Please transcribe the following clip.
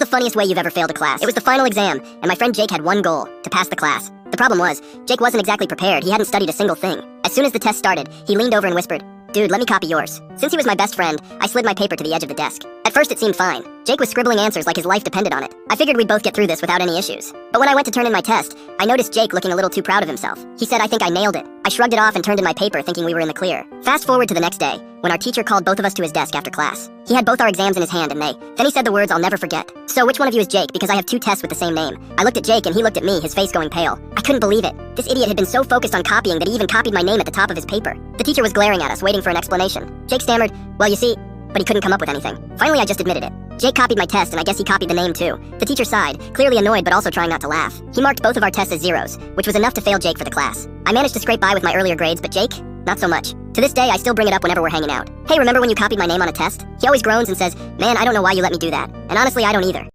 the funniest way you've ever failed a class? It was the final exam, and my friend Jake had one goal: to pass the class. The problem was, Jake wasn't exactly prepared. He hadn't studied a single thing. As soon as the test started, he leaned over and whispered, "Dude, let me copy yours." Since he was my best friend, I slid my paper to the edge of the desk. At first it seemed fine. Jake was scribbling answers like his life depended on it. I figured we'd both get through this without any issues. But when I went to turn in my test, I noticed Jake looking a little too proud of himself. He said, "I think I nailed it." I shrugged it off and turned in my paper thinking we were in the clear. Fast forward to the next day, when our teacher called both of us to his desk after class. He had both our exams in his hand and then he said the words I'll never forget. "So which one of you is Jake, because I have two tests with the same name?" I looked at Jake and he looked at me, his face going pale. I couldn't believe it. This idiot had been so focused on copying that he even copied my name at the top of his paper. The teacher was glaring at us, waiting for an explanation. Jake stammered, "Well, you see," but he couldn't come up with anything. Finally, I just admitted it. Jake copied my test, and I guess he copied the name too. The teacher sighed, clearly annoyed but also trying not to laugh. He marked both of our tests as zeros, which was enough to fail Jake for the class. I managed to scrape by with my earlier grades, but Jake? Not so much. To this day, I still bring it up whenever we're hanging out. "Hey, remember when you copied my name on a test?" He always groans and says, "Man, I don't know why you let me do that." And honestly, I don't either.